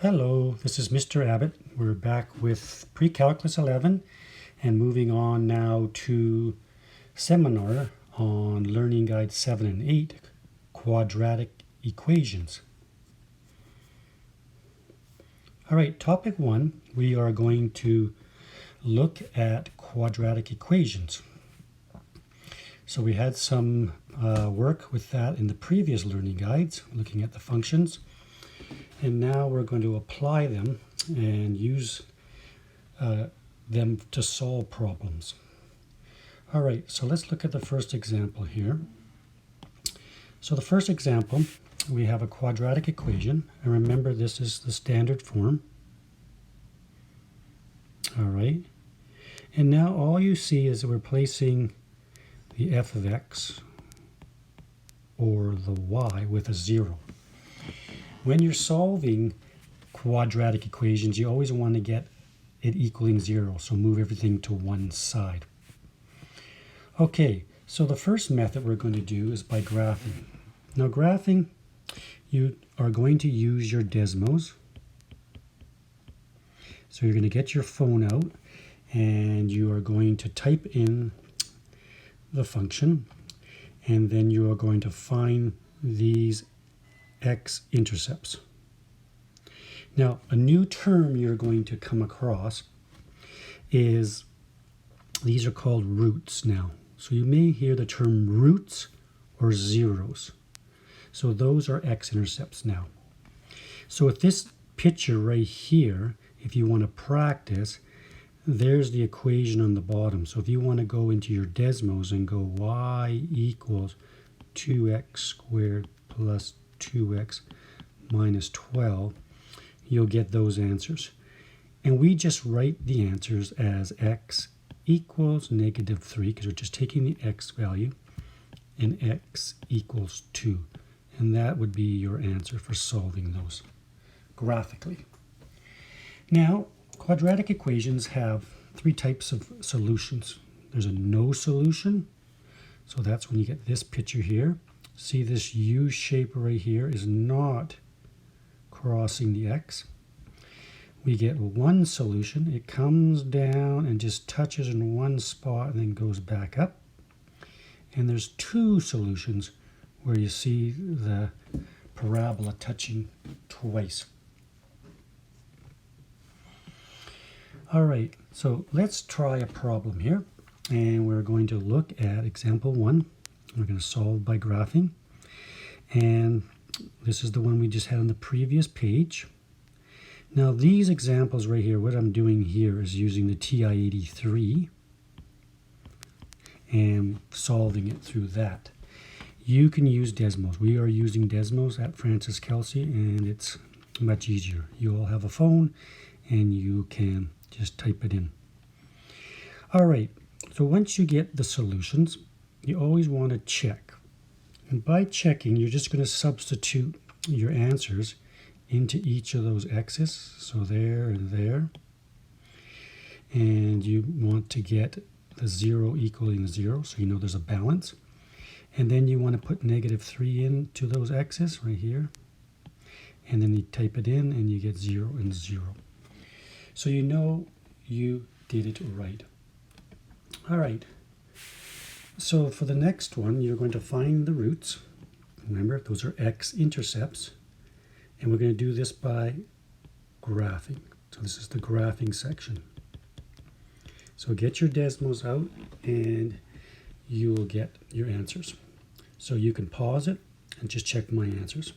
Hello, this is Mr. Abbott. We're back with Pre-Calculus 11 and moving on now to seminar on Learning Guide 7 and 8, Quadratic Equations. All right, topic 1, we are going to look at quadratic equations. So we had some work with that in the previous learning guides, looking at the functions. And now we're going to apply them and use them to solve problems. All right, so let's look at the first example here. So the first example, we have a quadratic equation. And remember, this is the standard form. All right. And now all you see is we're placing the f of x or the y with a 0. When you're solving quadratic equations, you always want to get it equaling 0, so move everything to one side. Okay, so the first method we're going to do is by graphing. Now graphing, you are going to use your Desmos. So you're going to get your phone out and you are going to type in the function, and then you are going to find these x-intercepts. Now, a new term you're going to come across is, these are called roots now. So you may hear the term roots or zeros. So those are x-intercepts now. So with this picture right here, if you want to practice, there's the equation on the bottom. So if you want to go into your Desmos and go y equals 2x squared plus 2x minus 12, you'll get those answers. And we just write the answers as x equals negative 3, because we're just taking the x value, and x equals 2. And that would be your answer for solving those graphically. Now, quadratic equations have 3 types of solutions. There's a no solution, so that's when you get this picture here. See, this U shape right here is not crossing the x. We get one solution. It comes down and just touches in one spot and then goes back up. And there's 2 solutions where you see the parabola touching twice. All right, so let's try a problem here. And we're going to look at example 1. We're going to solve by graphing. And this is the one we just had on the previous page. Now these examples right here, what I'm doing here is using the TI-83 and solving it through that. You can use Desmos. We are using Desmos at Francis Kelsey, and it's much easier. You all have a phone and you can just type it in. All right, so once you get the solutions, you always want to check. And by checking, you're just going to substitute your answers into each of those x's. So there and there. And you want to get the 0 equaling 0, so you know there's a balance. And then you want to put negative 3 into those x's right here. And then you type it in and you get 0 and 0. So you know you did it right. All right. So for the next one, you're going to find the roots. Remember, those are x-intercepts. And we're going to do this by graphing. So this is the graphing section. So get your Desmos out and you will get your answers. So you can pause it and just check my answers.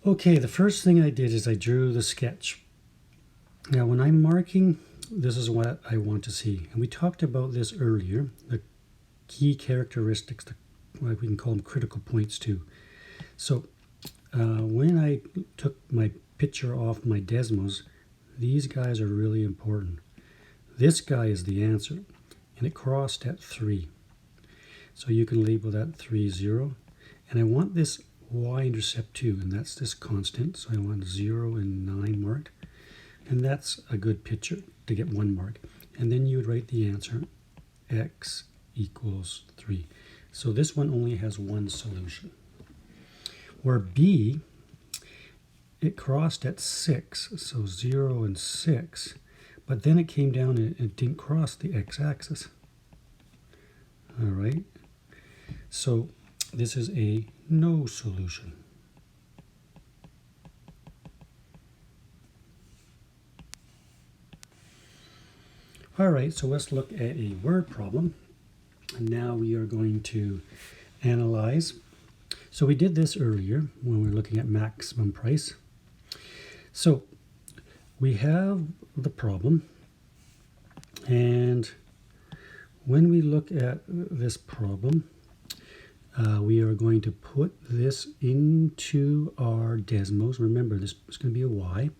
Okay, the first thing I did is I drew the sketch. Now when I'm marking, this is what I want to see. And we talked about this earlier. The key characteristics, like we can call them critical points too. So when I took my picture off my Desmos, these guys are really important. This guy is the answer, and it crossed at 3. So you can label that 3, 0. And I want this y-intercept too, and that's this constant. So I want 0 and 9 marked. And that's a good picture to get 1 mark. And then you would write the answer, x equals 3. So this one only has one solution. Where B, it crossed at 6, so 0 and 6. But then it came down and it didn't cross the x-axis. All right. So this is a no solution. All right, so let's look at a word problem. And now we are going to analyze. So we did this earlier when we were looking at maximum price. So we have the problem, and when we look at this problem, we are going to put this into our Desmos. Remember, this is going to be a Y.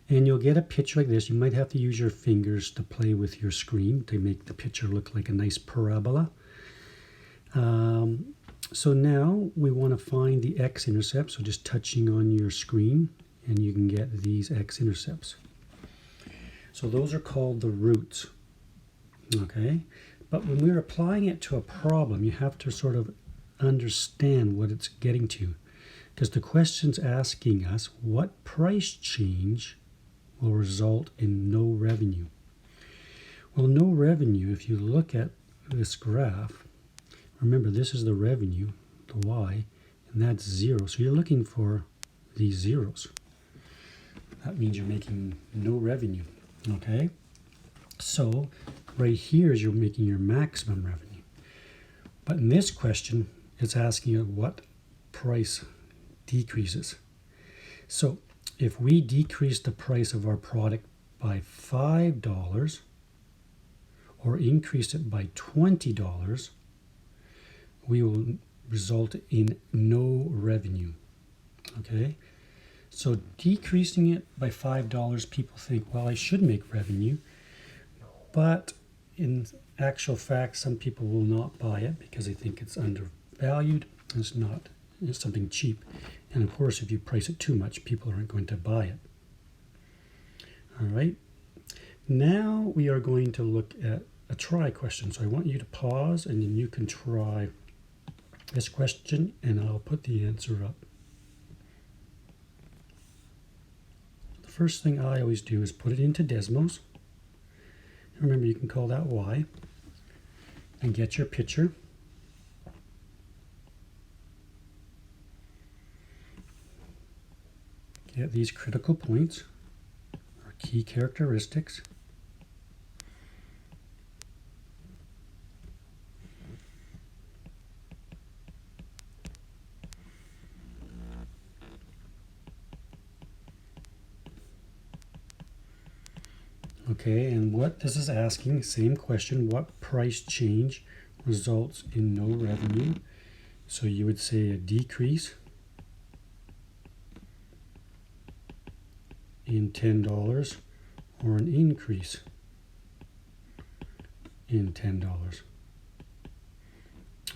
And you'll get a picture like this. You might have to use your fingers to play with your screen to make the picture look like a nice parabola. So now we want to find the x-intercept. So just touching on your screen, and you can get these x-intercepts. So those are called the roots. Okay? But when we're applying it to a problem, you have to sort of understand what it's getting to. Because the question's asking us what price change will result in no revenue. Well, no revenue, if you look at this graph, remember this is the revenue, the Y, and that's 0. So you're looking for these zeros. That means you're making no revenue, okay? So right here is you're making your maximum revenue. But in this question, it's asking you what price decreases. So if we decrease the price of our product by $5 or increase it by $20, we will result in no revenue. Okay? So decreasing it by $5, people think, well, I should make revenue. But in actual fact, some people will not buy it because they think it's undervalued. It's not. It's something cheap. And of course, if you price it too much, people aren't going to buy it. All right. Now we are going to look at a try question. So I want you to pause, and then you can try this question, and I'll put the answer up. The first thing I always do is put it into Desmos. Remember, you can call that Y, and get your picture. Get these critical points, or key characteristics. Okay, and what this is asking, same question, what price change results in no revenue? So you would say a decrease in $10 or an increase in $10.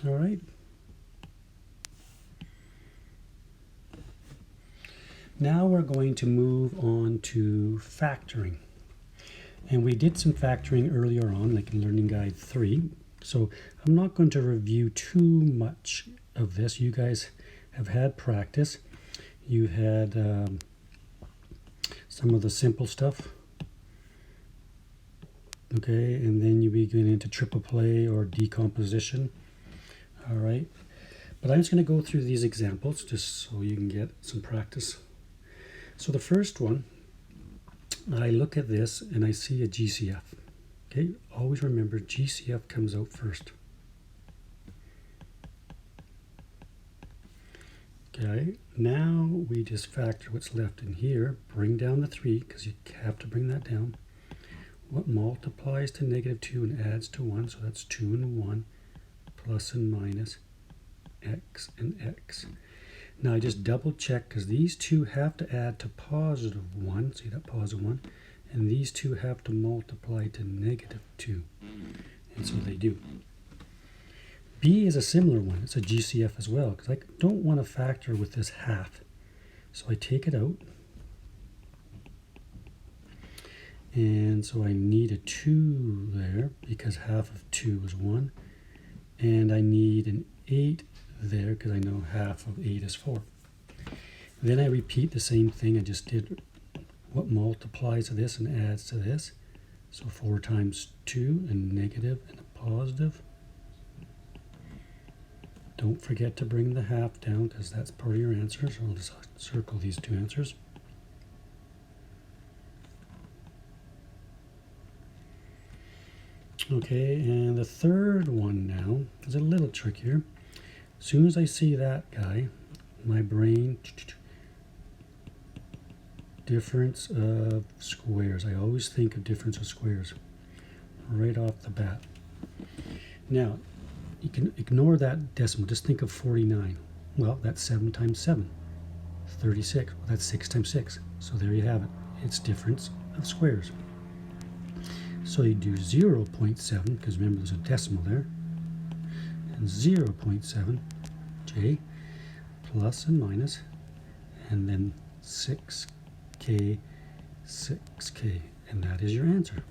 All right. Now we're going to move on to factoring. And we did some factoring earlier on, like in Learning Guide 3. So I'm not going to review too much of this. You guys have had practice. You had some of the simple stuff. Okay, and then you begin into triple play or decomposition. All right. But I'm just going to go through these examples just so you can get some practice. So the first one, I look at this and I see a GCF. Okay, always remember GCF comes out first. Okay, now we just factor what's left in here, bring down the 3 because you have to bring that down. what multiplies to -2 and adds to 1, so that's 2 and 1, plus and minus x and x. Now I just double check because these two have to add to +1, see that +1, and these two have to multiply to -2, and so they do. B is a similar one, it's a GCF as well, because I don't want to factor with this half. So I take it out, and so I need a 2 there, because half of 2 is 1, and I need an 8 there, because I know half of 8 is 4. Then I repeat the same thing I just did, what multiplies to this and adds to this. So 4 times 2, a negative and a positive. Don't forget to bring the half down, because that's part of your answer, so I'll just circle these two answers. Okay, and the third one now is a little trickier. As soon as I see that guy, my brain, difference of squares. I always think of difference of squares right off the bat. Now, you can ignore that decimal. Just think of 49. Well, that's 7 times 7, 36. Well, that's 6 times 6. So there you have it. It's difference of squares. So you do 0.7, because remember there's a decimal there, and 0.7, J, plus and minus, and then 6K, 6K, and that is your answer.